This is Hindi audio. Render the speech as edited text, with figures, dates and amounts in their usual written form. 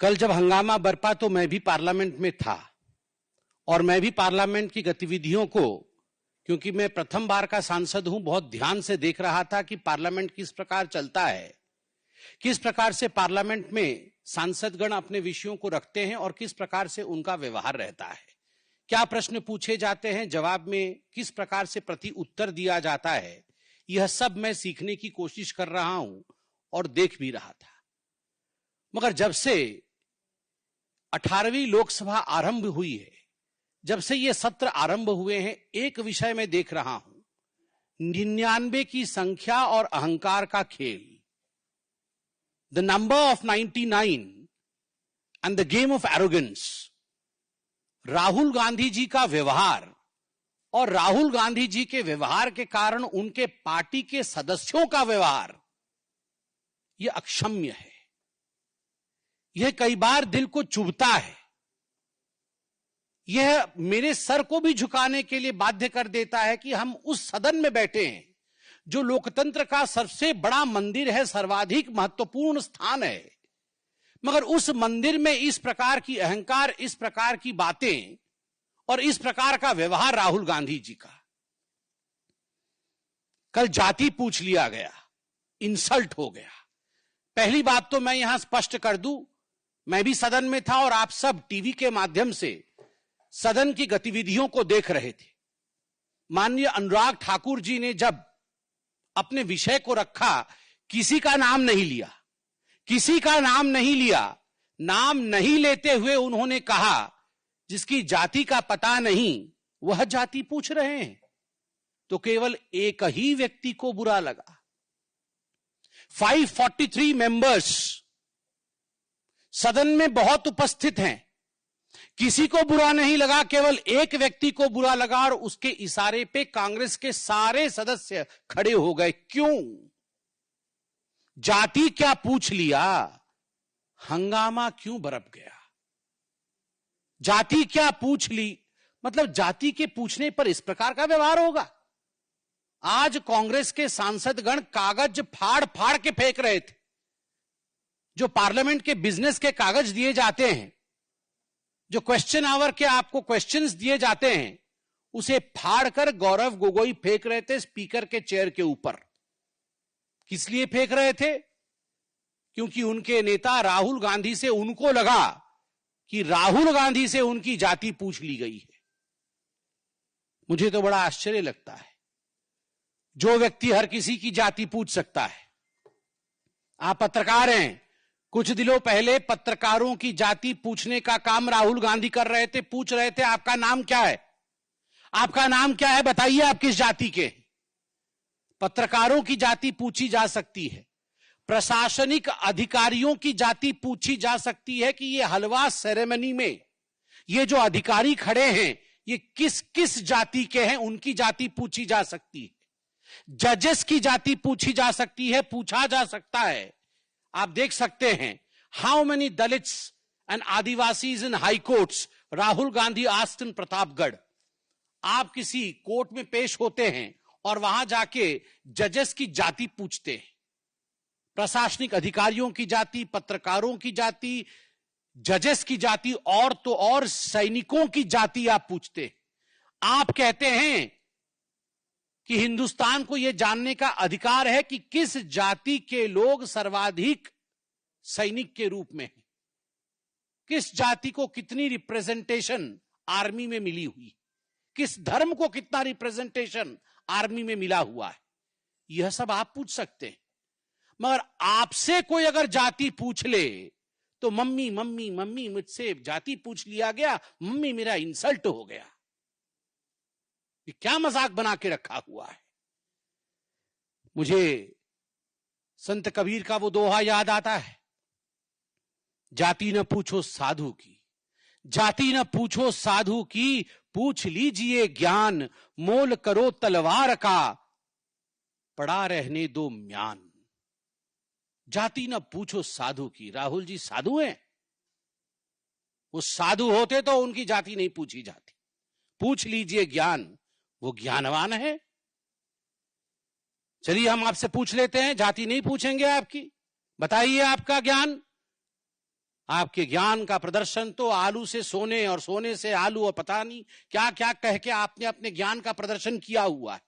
कल जब हंगामा बरपा तो मैं भी पार्लियामेंट में था और मैं भी पार्लियामेंट की गतिविधियों को, क्योंकि मैं प्रथम बार का सांसद हूं, बहुत ध्यान से देख रहा था कि पार्लियामेंट किस प्रकार चलता है, किस प्रकार से पार्लियामेंट में सांसदगण अपने विषयों को रखते हैं और किस प्रकार से उनका व्यवहार रहता है, क्या प्रश्न पूछे जाते हैं, जवाब में किस प्रकार से प्रति उत्तर दिया जाता है। यह सब मैं सीखने की कोशिश कर रहा हूं और देख भी रहा था। मगर जब से 18वीं लोकसभा आरंभ हुई है, जब से ये सत्र आरंभ हुए हैं, एक विषय में देख रहा हूं, 99 की संख्या और अहंकार का खेल, the number of 99 and the game of arrogance. Rahul Gandhi ji का व्यवहार और राहुल गांधी जी के व्यवहार के कारण उनके पार्टी के सदस्यों का व्यवहार, यह अक्षम्य है। यह कई बार दिल को चुभता है। यह मेरे सर को भी झुकाने के लिए बाध्य कर देता है कि हम उस सदन में बैठे हैं जो लोकतंत्र का सबसे बड़ा मंदिर है, सर्वाधिक महत्वपूर्ण स्थान है, मगर उस मंदिर में इस प्रकार की अहंकार, इस प्रकार की बातें और इस प्रकार का व्यवहार राहुल गांधी जी का। कल जाति पूछ लिया गया, इंसल्ट हो गया। पहली बात तो मैं यहां स्पष्ट कर दूं, मैं भी सदन में था और आप सब टीवी के माध्यम से सदन की गतिविधियों को देख रहे थे। माननीय अनुराग ठाकुर जी ने जब अपने विषय को रखा, किसी का नाम नहीं लिया, किसी का नाम नहीं लिया। नाम नहीं लेते हुए उन्होंने कहा, जिसकी जाति का पता नहीं वह जाति पूछ रहे हैं। तो केवल एक ही व्यक्ति को बुरा लगा। 543 मेंबर्स सदन में बहुत उपस्थित हैं, किसी को बुरा नहीं लगा, केवल एक व्यक्ति को बुरा लगा और उसके इशारे पे कांग्रेस के सारे सदस्य खड़े हो गए। क्यों? जाति क्या पूछ लिया, हंगामा क्यों बरप गया? जाति क्या पूछ ली, मतलब जाति के पूछने पर इस प्रकार का व्यवहार होगा? आज कांग्रेस के सांसदगण कागज फाड़ फाड़ के फेंक रहे थे। जो पार्लियामेंट के बिजनेस के कागज दिए जाते हैं, जो क्वेश्चन आवर के आपको क्वेश्चंस दिए जाते हैं, उसे फाड़कर गौरव गोगोई फेंक रहे थे स्पीकर के चेयर के ऊपर। किस लिए फेंक रहे थे? क्योंकि उनके नेता राहुल गांधी से उनको लगा कि राहुल गांधी से उनकी जाति पूछ ली गई है। मुझे तो बड़ा आश्चर्य लगता है, जो व्यक्ति हर किसी की जाति पूछ सकता है। आप पत्रकार हैं, कुछ दिनों पहले पत्रकारों की जाति पूछने का काम राहुल गांधी कर रहे थे। पूछ रहे थे, आपका नाम क्या है, आपका नाम क्या है, बताइए आप किस जाति के। पत्रकारों की जाति पूछी जा सकती है, प्रशासनिक अधिकारियों की जाति पूछी जा सकती है कि ये हलवा सेरेमनी में ये जो अधिकारी खड़े हैं ये किस किस जाति के हैं, उनकी जाति पूछी जा सकती है। जजेस की जाति पूछी जा सकती है, पूछा जा सकता है। आप देख सकते हैं, how many Dalits and Adivasis in high courts Rahul Gandhi asked in Pratapgarh. आप किसी कोर्ट में पेश होते हैं और वहां जाके जजेस की जाति पूछते हैं, प्रशासनिक अधिकारियों की जाति, पत्रकारों की जाति, जजेस की जाति, और तो और सैनिकों की जाति आप पूछते हैं। आप कहते हैं कि हिंदुस्तान को यह जानने का अधिकार है कि किस जाति के लोग सर्वाधिक सैनिक के रूप में हैं, किस जाति को कितनी रिप्रेजेंटेशन आर्मी में मिली हुई, किस धर्म को कितना रिप्रेजेंटेशन आर्मी में मिला हुआ है। यह सब आप पूछ सकते हैं। मगर आपसे कोई अगर जाति पूछ ले तो मम्मी मम्मी मम्मी, मुझसे जाति पूछ लिया गया, मम्मी मेरा इंसल्ट हो गया। ये क्या मजाक बना के रखा हुआ है? मुझे संत कबीर का वो दोहा याद आता है, जाति न पूछो साधु की, जाति न पूछो साधु की, पूछ लीजिए ज्ञान, मोल करो तलवार का, पड़ा रहने दो म्यान। जाति न पूछो साधु की। राहुल जी साधु हैं? वो साधु होते तो उनकी जाति नहीं पूछी जाती। पूछ लीजिए ज्ञान, वो ज्ञानवान है। चलिए हम आपसे पूछ लेते हैं, जाति नहीं पूछेंगे आपकी, बताइए आपका ज्ञान। आपके ज्ञान का प्रदर्शन तो आलू से सोने और सोने से आलू और पता नहीं क्या क्या कह के आपने अपने ज्ञान का प्रदर्शन किया हुआ है।